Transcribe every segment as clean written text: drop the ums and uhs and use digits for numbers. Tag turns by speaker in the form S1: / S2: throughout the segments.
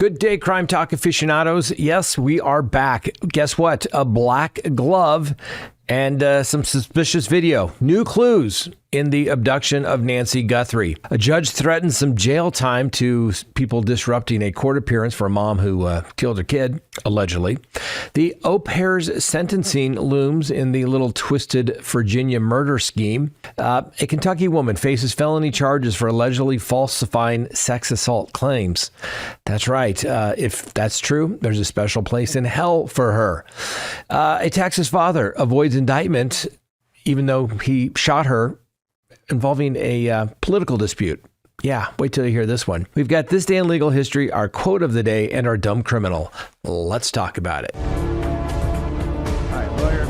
S1: Good day, Crime Talk aficionados. Yes, we are back. Guess what? A black glove and some suspicious video. New clues in the abduction of Nancy Guthrie. A judge threatened some jail time to people disrupting a court appearance for a mom who killed her kid, allegedly. The au pair's sentencing looms in the little twisted Virginia murder scheme. A Kentucky woman faces felony charges for allegedly falsifying sex assault claims. That's right. If that's true, there's a special place in hell for her. A Texas father avoids indictment, even though he shot her, involving a political dispute. Yeah, wait till you hear this one. We've got This Day in Legal History, our quote of the day, and our dumb criminal. Let's talk about it.
S2: All right, lawyer.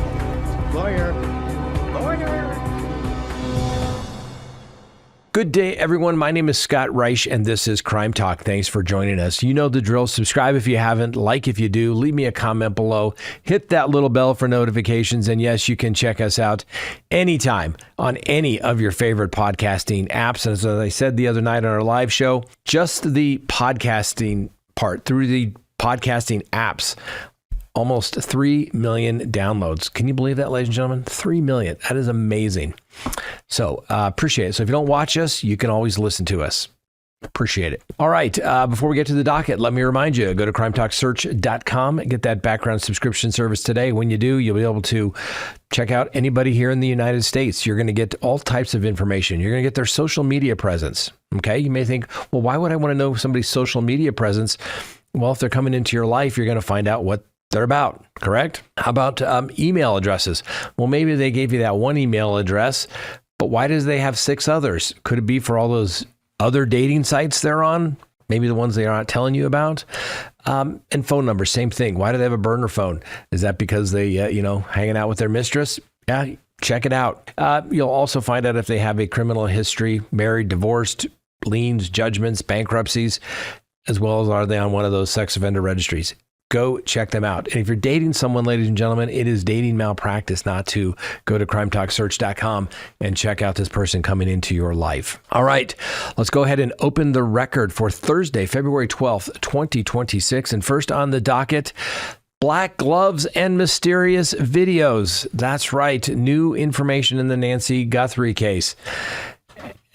S1: Good day, everyone. My name is Scott Reich, and this is Crime Talk. Thanks for joining us. You know the drill. Subscribe if you haven't, like if you do, leave me a comment below, hit that little bell for notifications, and yes, you can check us out anytime on any of your favorite podcasting apps. And as I said the other night on our live show, just the podcasting part through the podcasting apps, almost 3 million downloads. Can you believe that, ladies and gentlemen? 3 million. That is amazing. So appreciate it. So if you don't watch us, you can always listen to us. Appreciate it. All right. Before we get to the docket, let me remind you, go to crimetalksearch.com, get that background subscription service today. When you do, you'll be able to check out anybody here in the United States. You're going to get all types of information. You're going to get their social media presence. Okay. You may think, well, why would I want to know somebody's social media presence? Well, if they're coming into your life, you're going to find out what they're about, correct? How about email addresses? Well, maybe they gave you that one email address, but why does they have 6 others? Could it be for all those other dating sites they're on? Maybe the ones they aren't telling you about? And phone numbers, same thing. Why do they have a burner phone? Is that because they, hanging out with their mistress? Yeah, check it out. You'll also find out if they have a criminal history, married, divorced, liens, judgments, bankruptcies, as well as are they on one of those sex offender registries. Go check them out. And if you're dating someone, ladies and gentlemen, it is dating malpractice not to go to crimetalksearch.com and check out this person coming into your life. All right, let's go ahead and open the record for Thursday, February 12th, 2026. And first on the docket, black gloves and mysterious videos. That's right. New information in the Nancy Guthrie case.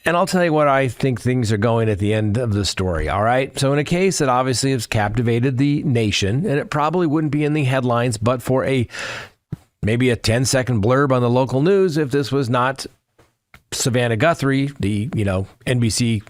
S1: And I'll tell you what I think things are going at the end of the story, all right? So in a case that obviously has captivated the nation, and it probably wouldn't be in the headlines, but for maybe a 10-second blurb on the local news, if this was not Savannah Guthrie, the, NBC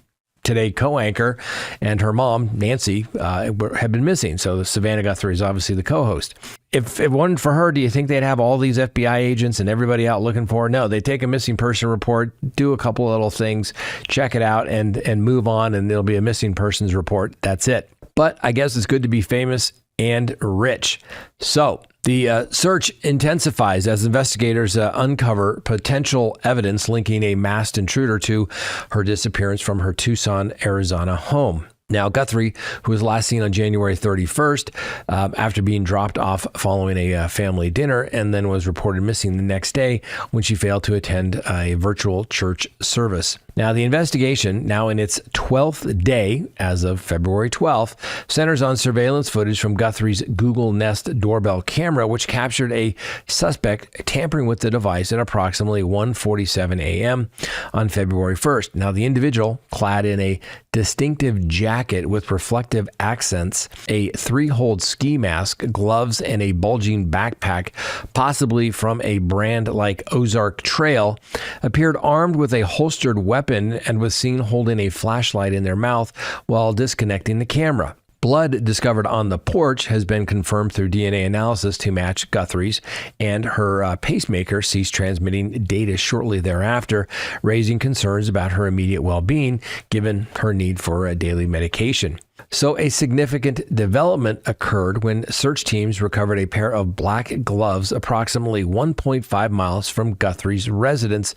S1: Today co-anchor, and her mom, Nancy, had been missing. So Savannah Guthrie is obviously the co-host. If it wasn't for her, do you think they'd have all these FBI agents and everybody out looking for her? No, they take a missing person report, do a couple of little things, check it out, and move on, and there'll be a missing persons report. That's it. But I guess it's good to be famous and rich. So the search intensifies as investigators uncover potential evidence linking a masked intruder to her disappearance from her Tucson, Arizona home. Now, Guthrie, who was last seen on January 31st after being dropped off following a family dinner, and then was reported missing the next day when she failed to attend a virtual church service. Now, the investigation, now in its 12th day as of February 12th, centers on surveillance footage from Guthrie's Google Nest doorbell camera, which captured a suspect tampering with the device at approximately 1:47 a.m. on February 1st. Now, the individual, clad in a distinctive jacket with reflective accents, a 3-hole ski mask, gloves, and a bulging backpack, possibly from a brand like Ozark Trail, appeared armed with a holstered weapon and was seen holding a flashlight in their mouth while disconnecting the camera. Blood discovered on the porch has been confirmed through DNA analysis to match Guthrie's, and her pacemaker ceased transmitting data shortly thereafter, raising concerns about her immediate well-being given her need for daily medication. So a significant development occurred when search teams recovered a pair of black gloves approximately 1.5 miles from Guthrie's residence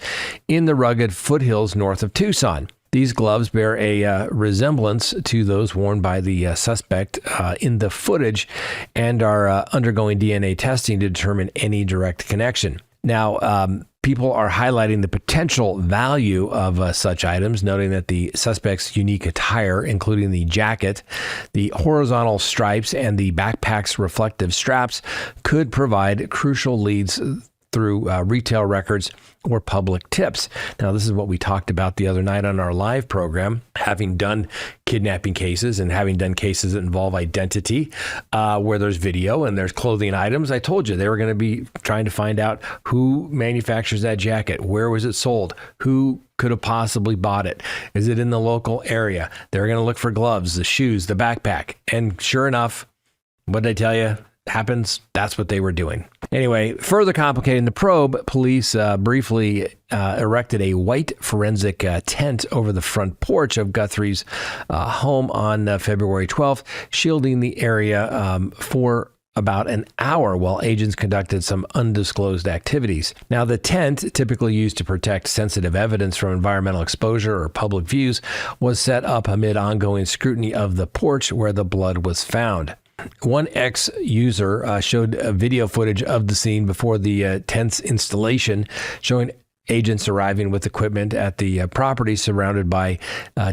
S1: in the rugged foothills north of Tucson. These gloves bear a resemblance to those worn by the suspect in the footage and are undergoing DNA testing to determine any direct connection. Now, People are highlighting the potential value of such items, noting that the suspect's unique attire, including the jacket, the horizontal stripes, and the backpack's reflective straps, could provide crucial leads through retail records or public tips. Now, this is what we talked about the other night on our live program, having done kidnapping cases and having done cases that involve identity, where there's video and there's clothing items. I told you they were going to be trying to find out who manufactures that jacket, where was it sold, who could have possibly bought it, is it in the local area? They're going to look for gloves, the shoes, the backpack, and sure enough, what did I tell you? Happens, that's what they were doing. Anyway, further complicating the probe, police briefly erected a white forensic tent over the front porch of Guthrie's home on February 12th, shielding the area for about an hour while agents conducted some undisclosed activities. Now, the tent, typically used to protect sensitive evidence from environmental exposure or public views, was set up amid ongoing scrutiny of the porch where the blood was found. One ex-user showed video footage of the scene before the tent's installation, showing agents arriving with equipment at the property surrounded by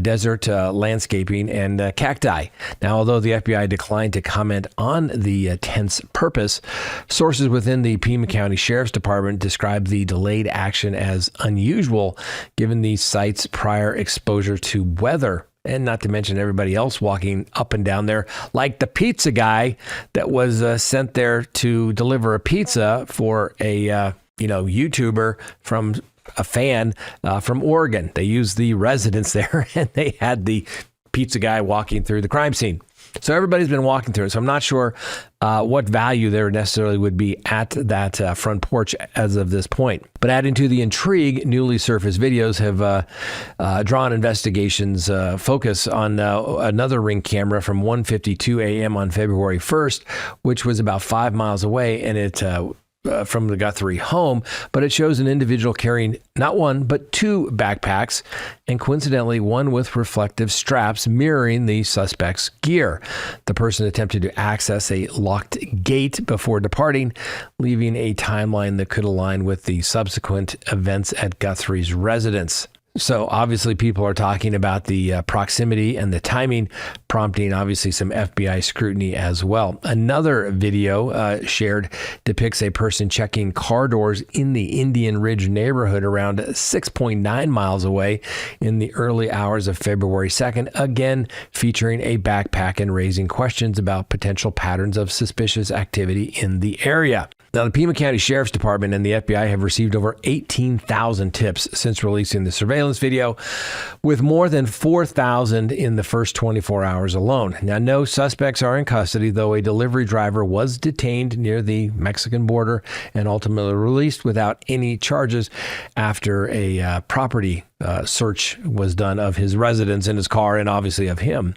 S1: desert landscaping and cacti. Now, although the FBI declined to comment on the tent's purpose, sources within the Pima County Sheriff's Department described the delayed action as unusual, given the site's prior exposure to weather. And not to mention everybody else walking up and down there, like the pizza guy that was sent there to deliver a pizza for a YouTuber from a fan from Oregon. They used the residence there, and they had the pizza guy walking through the crime scene. So everybody's been walking through it. So I'm not sure what value there necessarily would be at that front porch as of this point. But adding to the intrigue, newly surfaced videos have drawn investigations focus on another Ring camera from 1:52 a.m. on February 1st, which was about 5 miles away, and it from the Guthrie home, but it shows an individual carrying not one, but two backpacks, and coincidentally, one with reflective straps mirroring the suspect's gear. The person attempted to access a locked gate before departing, leaving a timeline that could align with the subsequent events at Guthrie's residence. So obviously people are talking about the proximity and the timing, prompting obviously some FBI scrutiny as well. Another video shared depicts a person checking car doors in the Indian Ridge neighborhood around 6.9 miles away in the early hours of February 2nd, again featuring a backpack and raising questions about potential patterns of suspicious activity in the area. Now, the Pima County Sheriff's Department and the FBI have received over 18,000 tips since releasing the surveillance video, with more than 4,000 in the first 24 hours alone. Now, no suspects are in custody, though a delivery driver was detained near the Mexican border and ultimately released without any charges after a property search was done of his residence and his car, and obviously of him.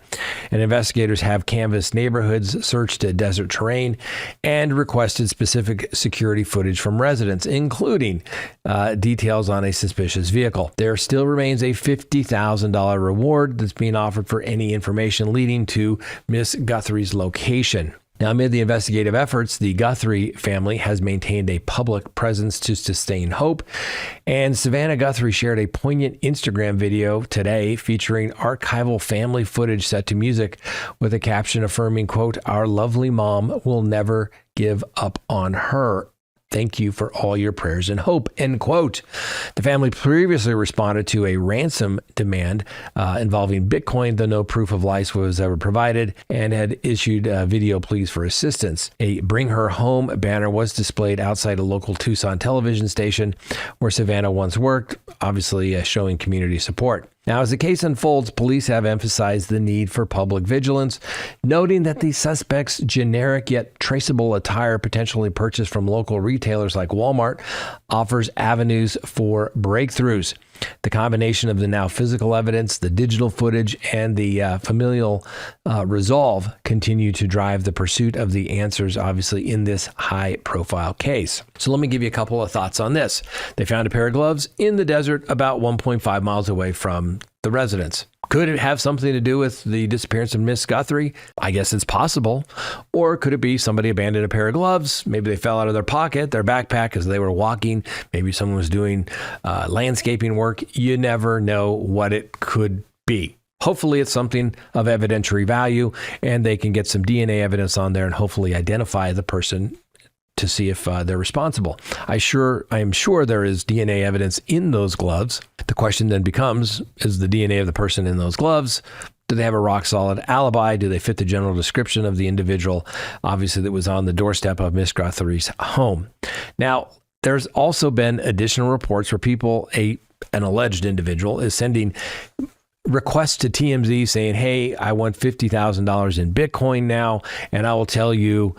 S1: And investigators have canvassed neighborhoods, searched desert terrain, and requested specific security footage from residents, including details on a suspicious vehicle. There still remains a $50,000 reward that's being offered for any information leading to Miss Guthrie's location. Now, amid the investigative efforts, the Guthrie family has maintained a public presence to sustain hope, and Savannah Guthrie shared a poignant Instagram video today featuring archival family footage set to music with a caption affirming, quote, "Our lovely mom will never give up on her. Thank you for all your prayers and hope," end quote. The family previously responded to a ransom demand involving Bitcoin, though no proof of life was ever provided, and had issued video pleas for assistance. A Bring Her Home banner was displayed outside a local Tucson television station where Savannah once worked, obviously showing community support. Now, as the case unfolds, police have emphasized the need for public vigilance, noting that the suspect's generic yet traceable attire, potentially purchased from local retailers like Walmart, offers avenues for breakthroughs. The combination of the now physical evidence, the digital footage, and the familial resolve continue to drive the pursuit of the answers, obviously, in this high-profile case. So let me give you a couple of thoughts on this. They found a pair of gloves in the desert about 1.5 miles away from the residence. Could it have something to do with the disappearance of Miss Guthrie? I guess it's possible. Or could it be somebody abandoned a pair of gloves? Maybe they fell out of their pocket, their backpack as they were walking. Maybe someone was doing landscaping work. You never know what it could be. Hopefully it's something of evidentiary value and they can get some DNA evidence on there and hopefully identify the person to see if they're responsible. I am sure there is DNA evidence in those gloves. The question then becomes, is the DNA of the person in those gloves? Do they have a rock solid alibi? Do they fit the general description of the individual, obviously, that was on the doorstep of Miss Guthrie's home? Now, there's also been additional reports where an alleged individual is sending requests to TMZ saying, hey, I want $50,000 in Bitcoin now, and I will tell you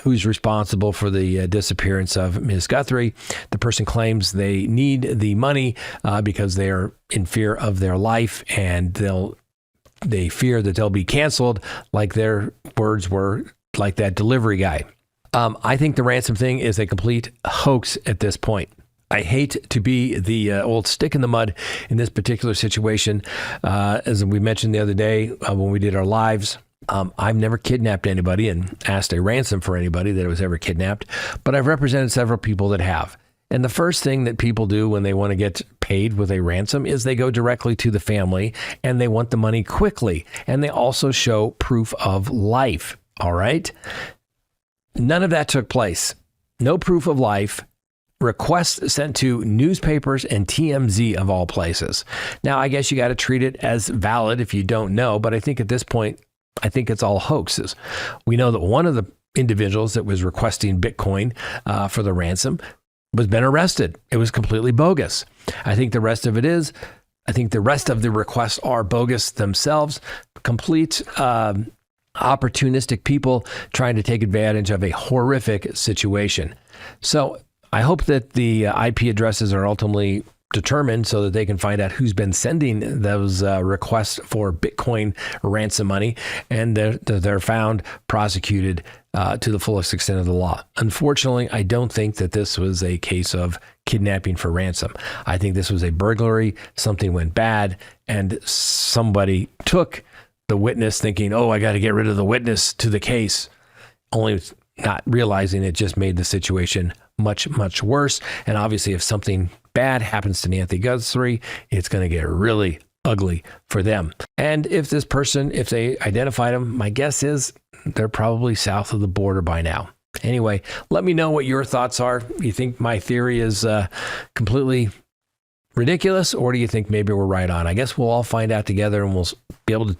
S1: who's responsible for the disappearance of Ms. Guthrie. The person claims they need the money because they are in fear of their life, and they fear that they'll be canceled, like their words were, like that delivery guy. I think the ransom thing is a complete hoax at this point. I hate to be the old stick in the mud in this particular situation. As we mentioned the other day when we did our lives, I've never kidnapped anybody and asked a ransom for anybody that was ever kidnapped, but I've represented several people that have. And the first thing that people do when they want to get paid with a ransom is they go directly to the family and they want the money quickly. And they also show proof of life. All right. None of that took place. No proof of life. Requests sent to newspapers and TMZ of all places. Now, I guess you got to treat it as valid if you don't know, but I think at this point, I think it's all hoaxes. We know that one of the individuals that was requesting Bitcoin for the ransom was been arrested. It was completely bogus. I think the rest of the requests are bogus themselves, complete opportunistic people trying to take advantage of a horrific situation. So I hope that the IP addresses are ultimately determined so that they can find out who's been sending those requests for Bitcoin ransom money, and they're found, prosecuted to the fullest extent of the law. Unfortunately, I don't think that this was a case of kidnapping for ransom. I think this was a burglary. Something went bad, and somebody took the witness thinking, oh, I got to get rid of the witness to the case, only not realizing it just made the situation much, much worse. And obviously, if something bad happens to Nancy Guthrie, it's going to get really ugly for them. And if this person, if they identified them, my guess is they're probably south of the border by now. Anyway, let me know what your thoughts are. You think my theory is completely ridiculous, or do you think maybe we're right on? I guess we'll all find out together, and we'll be able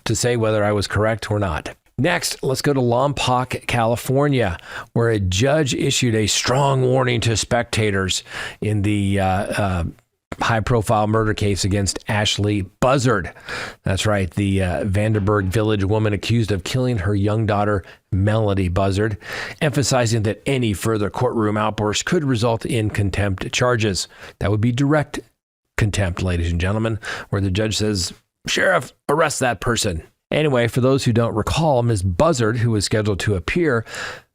S1: to say whether I was correct or not. Next, let's go to Lompoc, California, where a judge issued a strong warning to spectators in the high-profile murder case against Ashley Buzzard. That's right, the Vanderburg Village woman accused of killing her young daughter, Melody Buzzard, emphasizing that any further courtroom outbursts could result in contempt charges. That would be direct contempt, ladies and gentlemen, where the judge says, "Sheriff, arrest that person." Anyway, for those who don't recall, Ms. Buzzard, who was scheduled to appear,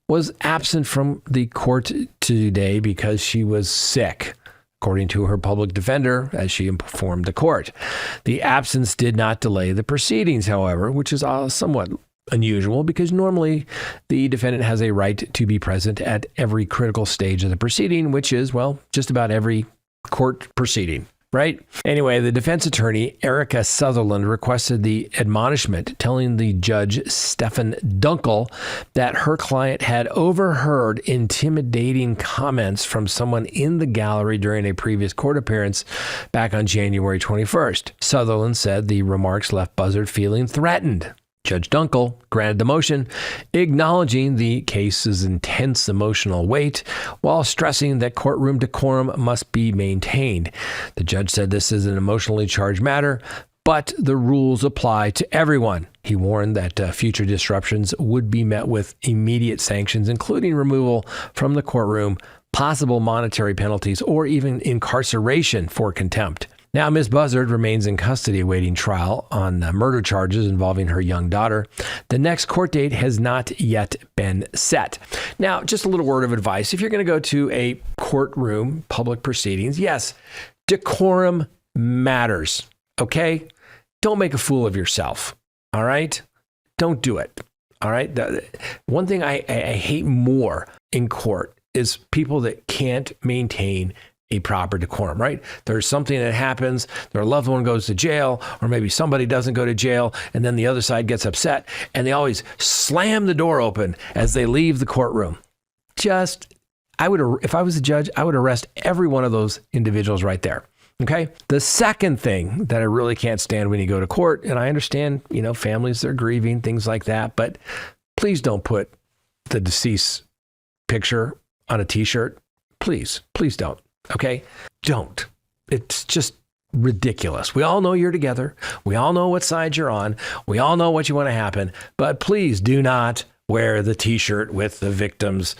S1: was absent from the court today because she was sick, according to her public defender, as she informed the court. The absence did not delay the proceedings, however, which is somewhat unusual because normally the defendant has a right to be present at every critical stage of the proceeding, which is, well, just about every court proceeding. Right? Anyway, the defense attorney, Erica Sutherland, requested the admonishment, telling the judge, Stephen Dunkel, that her client had overheard intimidating comments from someone in the gallery during a previous court appearance back on January 21st. Sutherland said the remarks left Buzzard feeling threatened. Judge Dunkel granted the motion, acknowledging the case's intense emotional weight while stressing that courtroom decorum must be maintained. The judge said this is an emotionally charged matter, but the rules apply to everyone. He warned that future disruptions would be met with immediate sanctions, including removal from the courtroom, possible monetary penalties, or even incarceration for contempt. Now, Ms. Buzzard remains in custody awaiting trial on murder charges involving her young daughter. The next court date has not yet been set. Now, just a little word of advice. If you're going to go to a courtroom, public proceedings, yes, decorum matters, okay? don't make a fool of yourself. All right? Don't do it. All right? One thing I hate more in court is people that can't maintain a proper decorum, right? There's something that happens, their loved one goes to jail, or maybe somebody doesn't go to jail, and then the other side gets upset, and they always slam the door open as they leave the courtroom. If I was a judge, I would arrest every one of those individuals right there. Okay. The second thing that I really can't stand when you go to court, and I understand, families, they're grieving, things like that, but please don't put the deceased picture on a t-shirt. Please don't. Okay. Don't. It's just ridiculous. We all know you're together. We all know what side you're on. We all know what you want to happen, but please do not wear the t-shirt with the victim's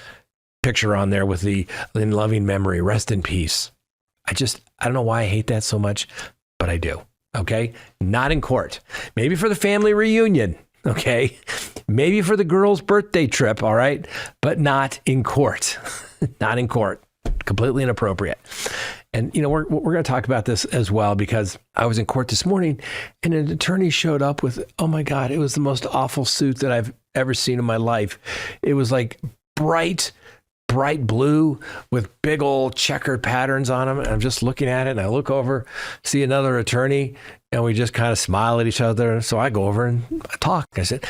S1: picture on there with the in loving memory, rest in peace. I don't know why I hate that so much, but I do. Okay. Not in court. Maybe for the family reunion. Okay. Maybe for the girl's birthday trip. All right. But not in court. Not in court. Completely inappropriate. And, we're going to talk about this as well, because I was in court this morning and an attorney showed up with, oh my God, it was the most awful suit that I've ever seen in my life. It was like bright blue with big old checkered patterns on them. And I'm just looking at it and I look over, see another attorney, and we just kind of smile at each other. So I go over and I talk. I said,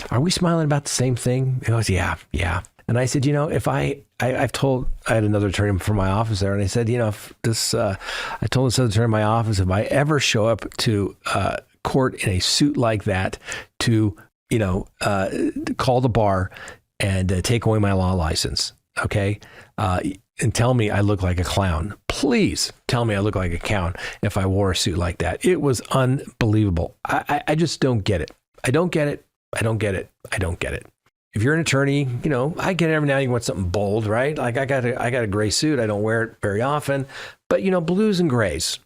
S1: are we smiling about the same thing? He goes, yeah. And I said, if I had another attorney from my office there, and I said, I told this other attorney in my office, if I ever show up to court in a suit like that to, call the bar and take away my law license, okay? And tell me I look like a clown. Please tell me I look like a clown if I wore a suit like that. It was unbelievable. I just don't get it. I don't get it. If you're an attorney, I get it every now and then you want something bold, right? Like I got a gray suit. I don't wear it very often, but blues and grays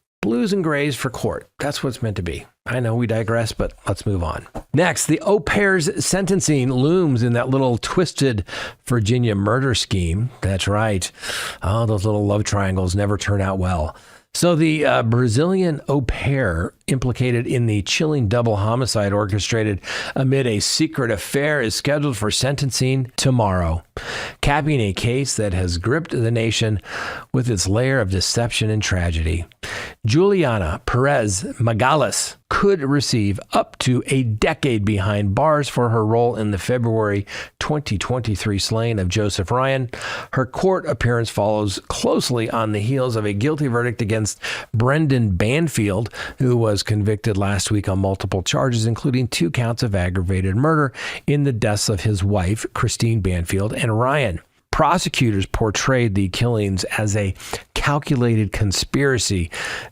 S1: for court. That's what it's meant to be. I know we digress, but let's move on. Next, the au pair's sentencing looms in that little twisted Virginia murder scheme. That's right. Oh, those little love triangles never turn out well. So the Brazilian au pair implicated in the chilling double homicide orchestrated amid a secret affair is scheduled for sentencing tomorrow, capping a case that has gripped the nation with its layer of deception and tragedy. Juliana Perez Magalhães could receive up to a decade behind bars for her role in the February 2023 slaying of Joseph Ryan. Her court appearance follows closely on the heels of a guilty verdict against Brendan Banfield, who was convicted last week on multiple charges, including 2 counts of aggravated murder in the deaths of his wife, Christine Banfield, and Ryan. Prosecutors portrayed the killings as a calculated conspiracy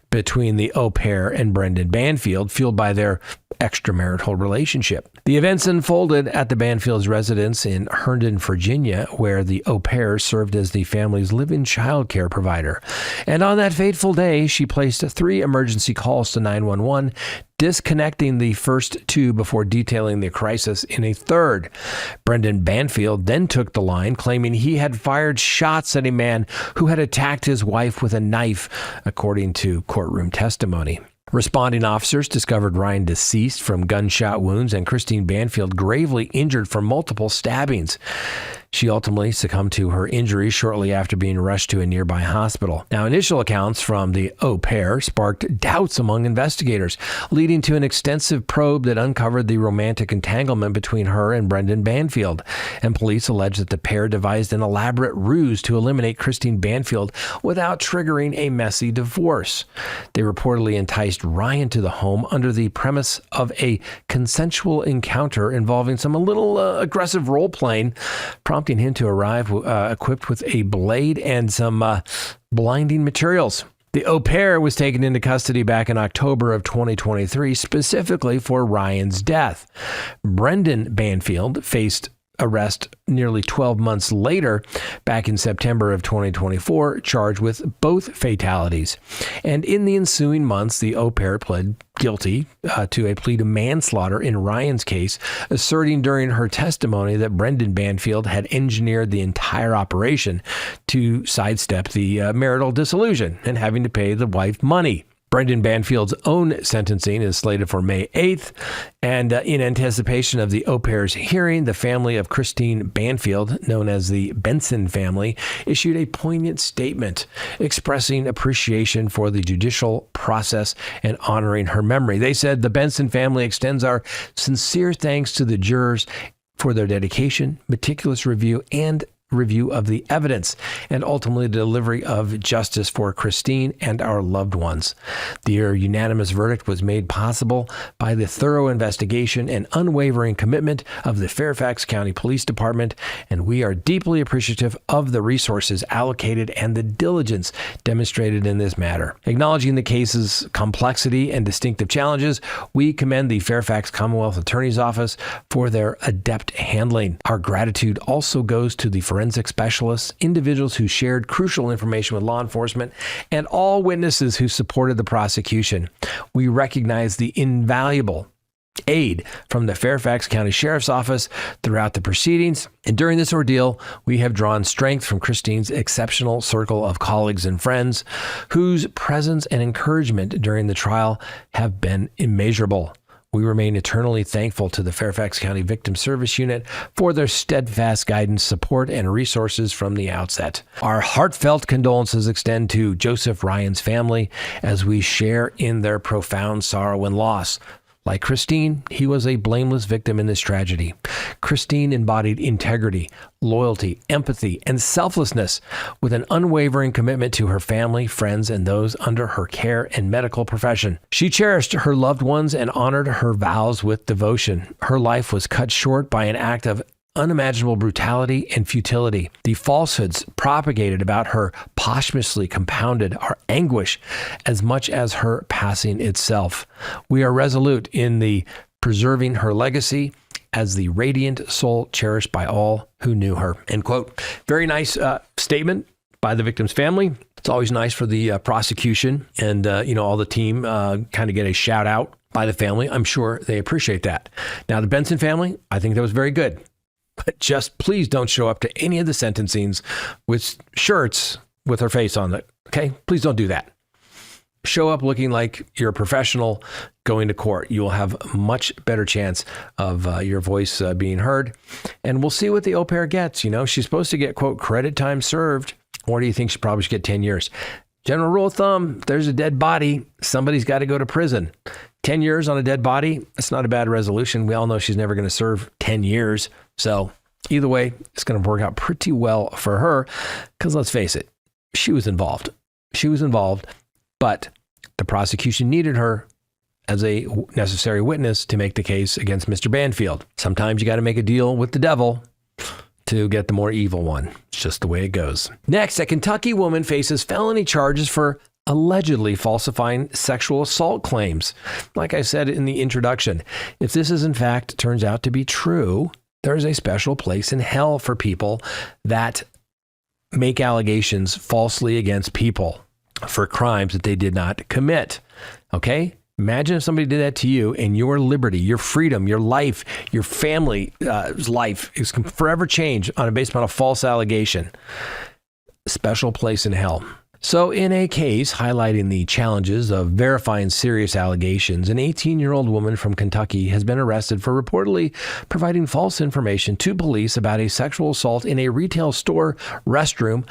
S1: between the au pair and Brendan Banfield, fueled by their extramarital relationship. The events unfolded at the Banfield's residence in Herndon, Virginia, where the au pair served as the family's live-in child care provider. And on that fateful day, she placed 3 emergency calls to 911, disconnecting the first 2 before detailing the crisis in a third. Brendan Banfield then took the line, claiming he had fired shots at a man who had attacked his wife with a knife, according to courtroom testimony. Responding officers discovered Ryan deceased from gunshot wounds and Christine Banfield gravely injured from multiple stabbings. She ultimately succumbed to her injuries shortly after being rushed to a nearby hospital. Now, initial accounts from the au pair sparked doubts among investigators, leading to an extensive probe that uncovered the romantic entanglement between her and Brendan Banfield. And police allege that the pair devised an elaborate ruse to eliminate Christine Banfield without triggering a messy divorce. They reportedly enticed Ryan to the home under the premise of a consensual encounter involving some a little aggressive role-playing, prompting him to arrive equipped with a blade and some blinding materials. The au pair was taken into custody back in October of 2023, specifically for Ryan's death. Brendan Banfield faced arrest nearly 12 months later, back in September of 2024, charged with both fatalities. And in the ensuing months, the au pair pled guilty to a plea to manslaughter in Ryan's case, asserting during her testimony that Brendan Banfield had engineered the entire operation to sidestep the marital dissolution and having to pay the wife money. Brendan Banfield's own sentencing is slated for May 8th. And in anticipation of the au pair's hearing, the family of Christine Banfield, known as the Benson family, issued a poignant statement expressing appreciation for the judicial process and honoring her memory. They said the Benson family extends our sincere thanks to the jurors for their dedication, meticulous review of the evidence, and ultimately the delivery of justice for Christine and our loved ones. Their unanimous verdict was made possible by the thorough investigation and unwavering commitment of the Fairfax County Police Department, and we are deeply appreciative of the resources allocated and the diligence demonstrated in this matter. Acknowledging the case's complexity and distinctive challenges, we commend the Fairfax Commonwealth Attorney's Office for their adept handling. Our gratitude also goes to the forensic specialists, individuals who shared crucial information with law enforcement, and all witnesses who supported the prosecution. We recognize the invaluable aid from the Fairfax County Sheriff's Office throughout the proceedings. And during this ordeal, we have drawn strength from Christine's exceptional circle of colleagues and friends, whose presence and encouragement during the trial have been immeasurable. We remain eternally thankful to the Fairfax County Victim Service Unit for their steadfast guidance, support, and resources from the outset. Our heartfelt condolences extend to Joseph Ryan's family as we share in their profound sorrow and loss. Like Christine, he was a blameless victim in this tragedy. Christine embodied integrity, loyalty, empathy, and selflessness with an unwavering commitment to her family, friends, and those under her care and medical profession. She cherished her loved ones and honored her vows with devotion. Her life was cut short by an act of unimaginable brutality and futility. The falsehoods propagated about her posthumously compounded our anguish as much as her passing itself. We are resolute in the preserving her legacy as the radiant soul cherished by all who knew her. End quote. Very nice statement by the victim's family. It's always nice for the prosecution and all the team kind of get a shout out by the family. I'm sure they appreciate that. Now, the Benson family, I think that was very good. But just please don't show up to any of the sentencings with shirts with her face on it. Okay? Please don't do that. Show up looking like you're a professional going to court. You will have a much better chance of your voice being heard. And we'll see what the au pair gets. You know, she's supposed to get, quote, credit time served. Or do you think she probably should get 10 years? General rule of thumb, if there's a dead body, somebody's got to go to prison. 10 years on a dead body, that's not a bad resolution. We all know she's never going to serve 10 years. So either way, it's going to work out pretty well for her because let's face it, she was involved. She was involved, but the prosecution needed her as a necessary witness to make the case against Mr. Banfield. Sometimes you got to make a deal with the devil to get the more evil one. It's just the way it goes. Next, a Kentucky woman faces felony charges for allegedly falsifying sexual assault claims. Like I said in the introduction, if this is in fact turns out to be true, there's a special place in hell for people that make allegations falsely against people for crimes that they did not commit. Okay? Imagine if somebody did that to you and your liberty, your freedom, your life, your family's life is forever changed based on a false allegation. Special place in hell. So in a case highlighting the challenges of verifying serious allegations, an 18-year-old woman from Kentucky has been arrested for reportedly providing false information to police about a sexual assault in a retail store restroom,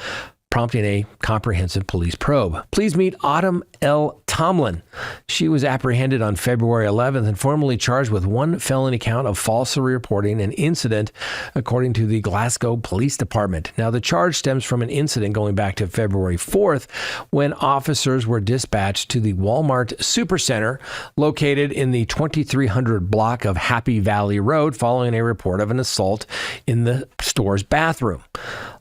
S1: prompting a comprehensive police probe. Please meet Autumn L. Tomlin. She was apprehended on February 11th and formally charged with one felony count of falsely reporting an incident, according to the Glasgow Police Department. Now, the charge stems from an incident going back to February 4th when officers were dispatched to the Walmart Supercenter located in the 2300 block of Happy Valley Road following a report of an assault in the store's bathroom.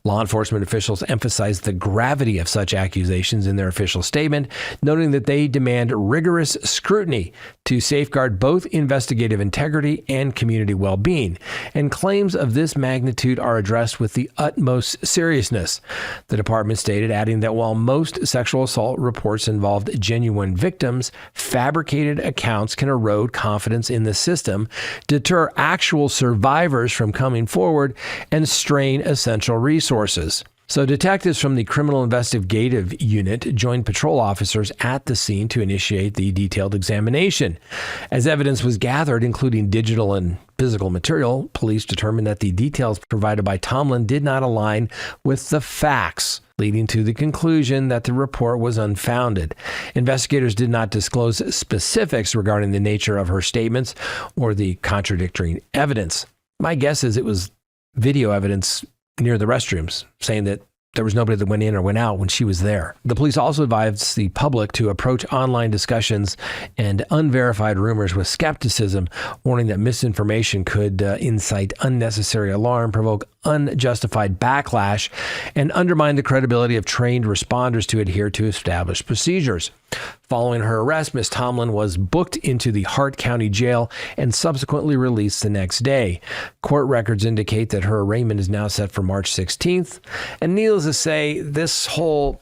S1: Law enforcement officials emphasized the gravity of such accusations in their official statement, noting that they demand rigorous scrutiny to safeguard both investigative integrity and community well-being, and claims of this magnitude are addressed with the utmost seriousness. The department stated, adding that while most sexual assault reports involved genuine victims, fabricated accounts can erode confidence in the system, deter actual survivors from coming forward, and strain essential resources. So detectives from the Criminal Investigative Unit joined patrol officers at the scene to initiate the detailed examination. As evidence was gathered, including digital and physical material, police determined that the details provided by Tomlin did not align with the facts, leading to the conclusion that the report was unfounded. Investigators did not disclose specifics regarding the nature of her statements or the contradictory evidence. My guess is it was video evidence near the restrooms saying that there was nobody that went in or went out when she was there. The police also advised the public to approach online discussions and unverified rumors with skepticism, warning that misinformation could incite unnecessary alarm, provoke unjustified backlash, and undermine the credibility of trained responders to adhere to established procedures. Following her arrest, Ms. Tomlin was booked into the Hart County Jail and subsequently released the next day. Court records indicate that her arraignment is now set for March 16th. And needless to say, this whole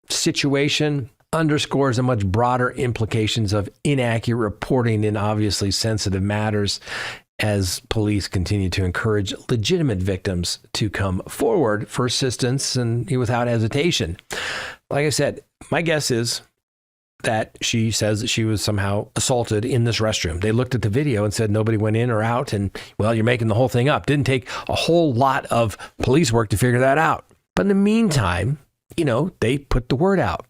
S1: situation underscores the much broader implications of inaccurate reporting in obviously sensitive matters, as police continue to encourage legitimate victims to come forward for assistance and without hesitation. Like I said, my guess is that she says that she was somehow assaulted in this restroom. They looked at the video and said nobody went in or out, and, well, you're making the whole thing up. Didn't take a whole lot of police work to figure that out. But in the meantime, they put the word out.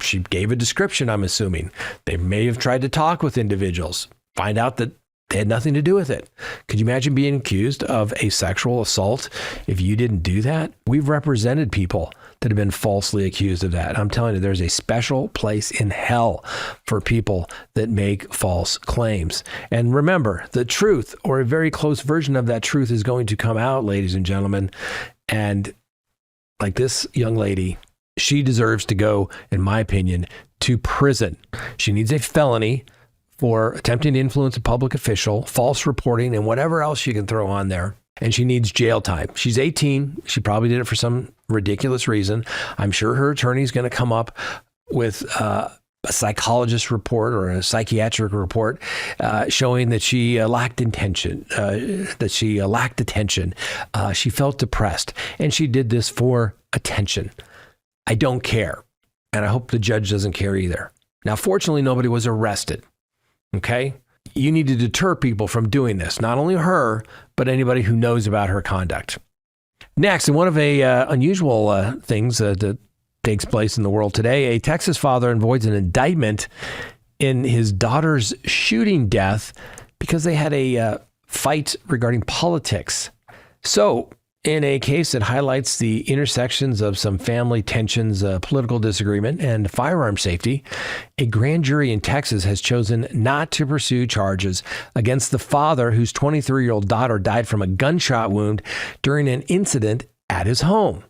S1: She gave a description, I'm assuming. They may have tried to talk with individuals, find out that they had nothing to do with it. Could you imagine being accused of a sexual assault if you didn't do that? We've represented people that have been falsely accused of that. I'm telling you, there's a special place in hell for people that make false claims. And remember, the truth, or a very close version of that truth, is going to come out, ladies and gentlemen. And like this young lady, she deserves to go, in my opinion, to prison. She needs a felony for attempting to influence a public official, false reporting, and whatever else you can throw on there. And she needs jail time. She's 18. She probably did it for some ridiculous reason. I'm sure her attorney is going to come up with a psychologist report or a psychiatric report showing that she lacked attention. She felt depressed, and she did this for attention. I don't care, and I hope the judge doesn't care either. Now, fortunately, nobody was arrested. Okay? You need to deter people from doing this. Not only her, but anybody who knows about her conduct. Next, and one of the unusual things that takes place in the world today, a Texas father avoids an indictment in his daughter's shooting death because they had a fight regarding politics. So, in a case that highlights the intersections of some family tensions, political disagreement, and firearm safety, a grand jury in Texas has chosen not to pursue charges against the father whose 23-year-old daughter died from a gunshot wound during an incident at his home.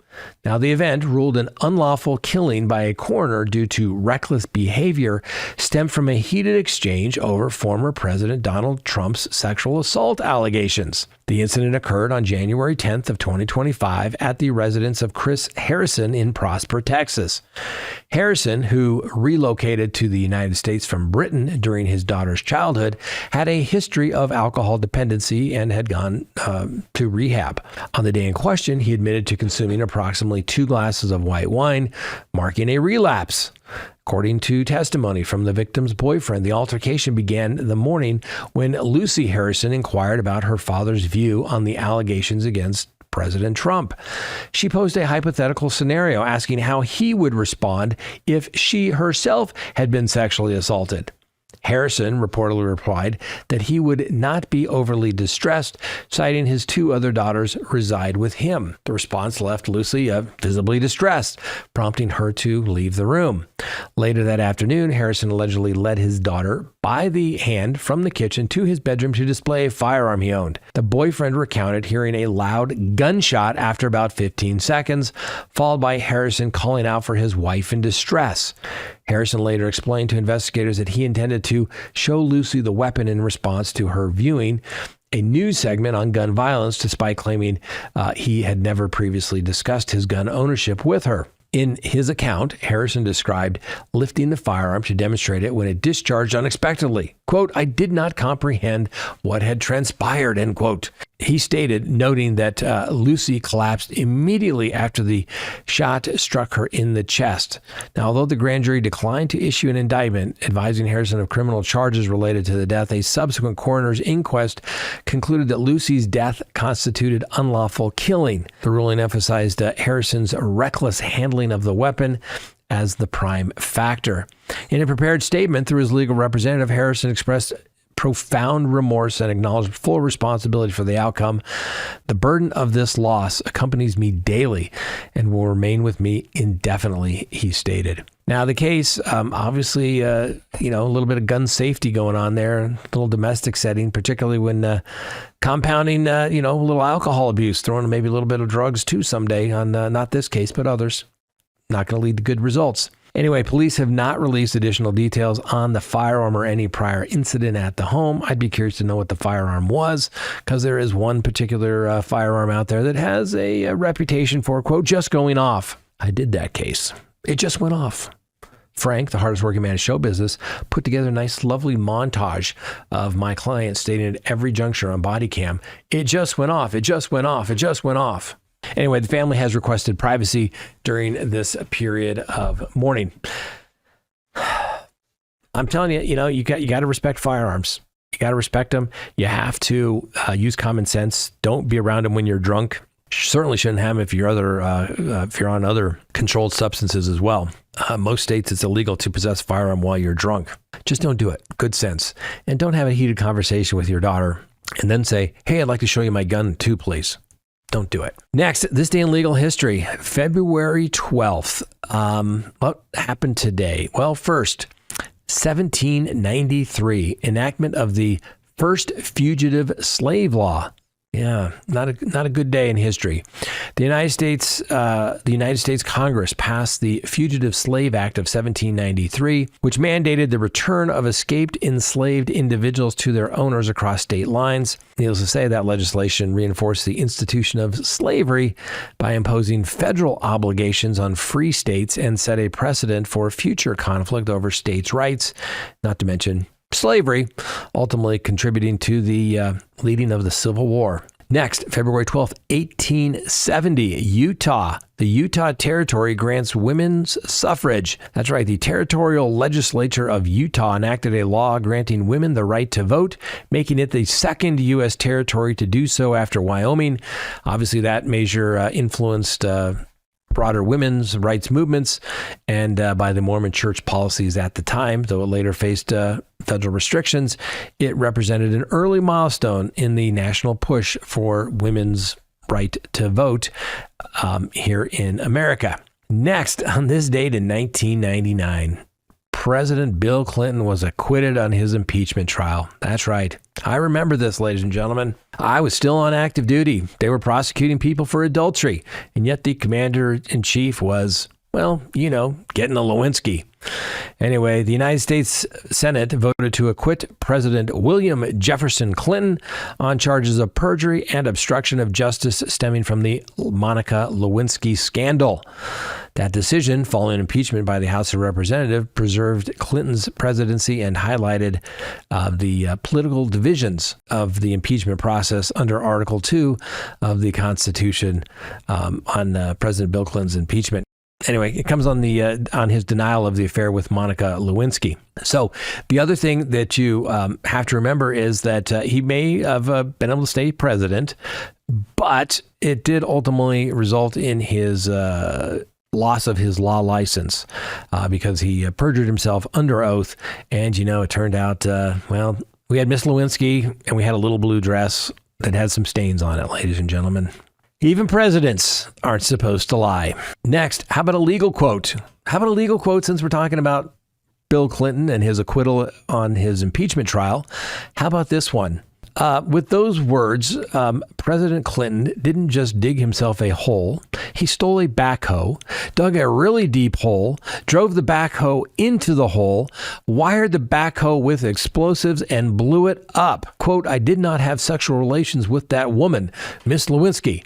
S1: Now, the event, ruled an unlawful killing by a coroner due to reckless behavior, stemmed from a heated exchange over former President Donald Trump's sexual assault allegations. The incident occurred on January 10th of 2025 at the residence of Chris Harrison in Prosper, Texas. Harrison, who relocated to the United States from Britain during his daughter's childhood, had a history of alcohol dependency and had gone to rehab. On the day in question, he admitted to consuming approximately 2 glasses of white wine, marking a relapse. According to testimony from the victim's boyfriend, the altercation began the morning when Lucy Harrison inquired about her father's view on the allegations against President Trump. She posed a hypothetical scenario asking how he would respond if she herself had been sexually assaulted. Harrison reportedly replied that he would not be overly distressed, citing his 2 other daughters reside with him. The response left Lucy visibly distressed, prompting her to leave the room. Later that afternoon, Harrison allegedly led his daughter by the hand from the kitchen to his bedroom to display a firearm he owned. The boyfriend recounted hearing a loud gunshot after about 15 seconds, followed by Harrison calling out for his wife in distress. Harrison later explained to investigators that he intended to show Lucy the weapon in response to her viewing a news segment on gun violence, despite claiming he had never previously discussed his gun ownership with her. In his account, Harrison described lifting the firearm to demonstrate it when it discharged unexpectedly. Quote, I did not comprehend what had transpired, end quote. He stated, noting that Lucy collapsed immediately after the shot struck her in the chest. Now, although the grand jury declined to issue an indictment advising Harrison of criminal charges related to the death, a subsequent coroner's inquest concluded that Lucy's death constituted unlawful killing. The ruling emphasized Harrison's reckless handling of the weapon as the prime factor. In a prepared statement through his legal representative, Harrison expressed profound remorse and acknowledged full responsibility for the outcome. The burden of this loss accompanies me daily and will remain with me indefinitely, he stated. Now, the case, obviously, a little bit of gun safety going on there, a little domestic setting, particularly when compounding, a little alcohol abuse, throwing maybe a little bit of drugs too someday on not this case, but others. Not going to lead to good results. Anyway, police have not released additional details on the firearm or any prior incident at the home. I'd be curious to know what the firearm was, because there is one particular firearm out there that has a reputation for, quote, just going off. I did that case. It just went off. Frank, the hardest working man in show business, put together a nice, lovely montage of my client stating at every juncture on body cam, it just went off, it just went off, it just went off. Anyway, the family has requested privacy during this period of mourning. I'm telling you, you got to respect firearms. You got to respect them. You have to use common sense. Don't be around them when you're drunk. Certainly shouldn't have them if you're on other controlled substances as well. Most states, it's illegal to possess a firearm while you're drunk. Just don't do it. Good sense. And don't have a heated conversation with your daughter and then say, hey, I'd like to show you my gun too, please. Don't do it. Next, this day in legal history, February 12th. What happened today? Well, first, 1793, enactment of the first fugitive slave law. Yeah, not a good day in history. The United States Congress passed the Fugitive Slave Act of 1793, which mandated the return of escaped enslaved individuals to their owners across state lines. Needless to say, that legislation reinforced the institution of slavery by imposing federal obligations on free states and set a precedent for future conflict over states' rights, not to mention slavery, ultimately contributing to the leading of the Civil War. Next, February 12th, 1870, Utah. The Utah Territory grants women's suffrage. That's right. The territorial legislature of Utah enacted a law granting women the right to vote, making it the second U.S. territory to do so after Wyoming. Obviously, that measure influenced broader women's rights movements and by the Mormon church policies at the time, though it later faced federal restrictions. It represented an early milestone in the national push for women's right to vote here in America. Next, on this date in 1999, President Bill Clinton was acquitted on his impeachment trial. That's right. I remember this, ladies and gentlemen. I was still on active duty. They were prosecuting people for adultery, and yet the commander-in-chief was, getting a Lewinsky. Anyway, the United States Senate voted to acquit President William Jefferson Clinton on charges of perjury and obstruction of justice stemming from the Monica Lewinsky scandal. That decision, following impeachment by the House of Representatives, preserved Clinton's presidency and highlighted the political divisions of the impeachment process under Article 2 of the Constitution on President Bill Clinton's impeachment. Anyway, it comes on his denial of the affair with Monica Lewinsky. So the other thing that you have to remember is that he may have been able to stay president, but it did ultimately result in his loss of his law license because he perjured himself under oath. And, it turned out, we had Miss Lewinsky and we had a little blue dress that had some stains on it, ladies and gentlemen. Even presidents aren't supposed to lie. Next, how about a legal quote? Since we're talking about Bill Clinton and his acquittal on his impeachment trial? How about this one? With those words, President Clinton didn't just dig himself a hole. He stole a backhoe, dug a really deep hole, drove the backhoe into the hole, wired the backhoe with explosives, and blew it up. Quote, I did not have sexual relations with that woman, Miss Lewinsky,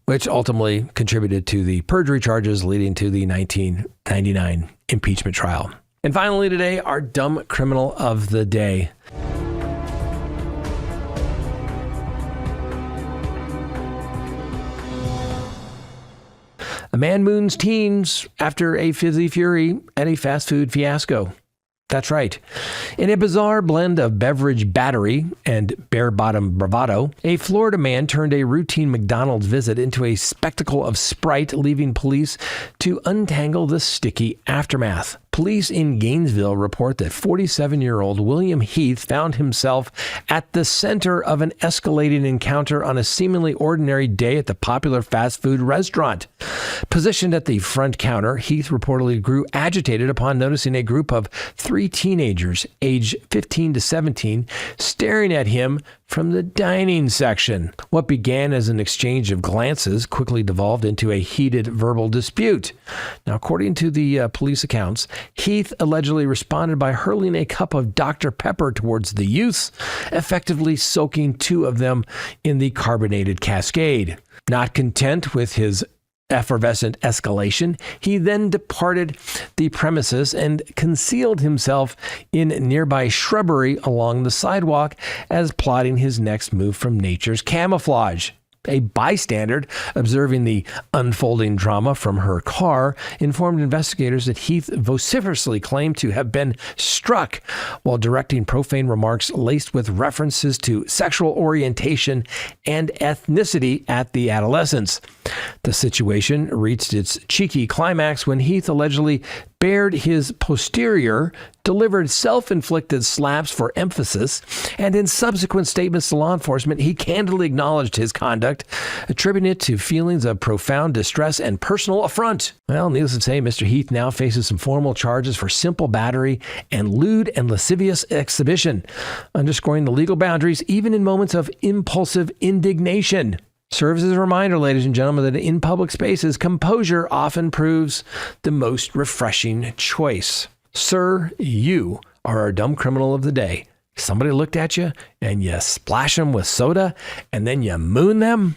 S1: which ultimately contributed to the perjury charges leading to the 1999 impeachment trial. And finally today, our dumb criminal of the day. A man moons teens after a fizzy fury at a fast food fiasco. That's right. In a bizarre blend of beverage battery and bare-bottom bravado, a Florida man turned a routine McDonald's visit into a spectacle of Sprite, leaving police to untangle the sticky aftermath. Police in Gainesville report that 47-year-old William Heath found himself at the center of an escalating encounter on a seemingly ordinary day at the popular fast food restaurant. Positioned at the front counter, Heath reportedly grew agitated upon noticing a group of 3 teenagers, aged 15 to 17, staring at him from the dining section. What began as an exchange of glances quickly devolved into a heated verbal dispute. Now, according to the police accounts, Heath allegedly responded by hurling a cup of Dr. Pepper towards the youths, effectively soaking 2 of them in the carbonated cascade. Not content with his effervescent escalation, he then departed the premises and concealed himself in nearby shrubbery along the sidewalk as plotting his next move from nature's camouflage. A bystander observing the unfolding drama from her car informed investigators that Heath vociferously claimed to have been struck while directing profane remarks laced with references to sexual orientation and ethnicity at the adolescents. The situation reached its cheeky climax when Heath allegedly bared his posterior, delivered self-inflicted slaps for emphasis, and in subsequent statements to law enforcement, he candidly acknowledged his conduct, attributing it to feelings of profound distress and personal affront. Well, needless to say, Mr. Heath now faces some formal charges for simple battery and lewd and lascivious exhibition, underscoring the legal boundaries even in moments of impulsive indignation. Serves as a reminder, ladies and gentlemen, that in public spaces, composure often proves the most refreshing choice. Sir, you are our dumb criminal of the day. Somebody looked at you and you splash them with soda and then you moon them?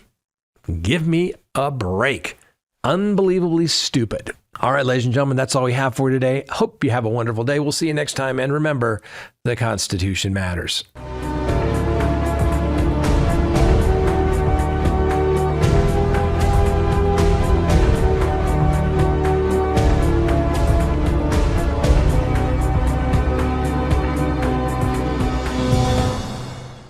S1: Give me a break. Unbelievably stupid. All right, ladies and gentlemen, that's all we have for today. Hope you have a wonderful day. We'll see you next time. And remember, the Constitution matters.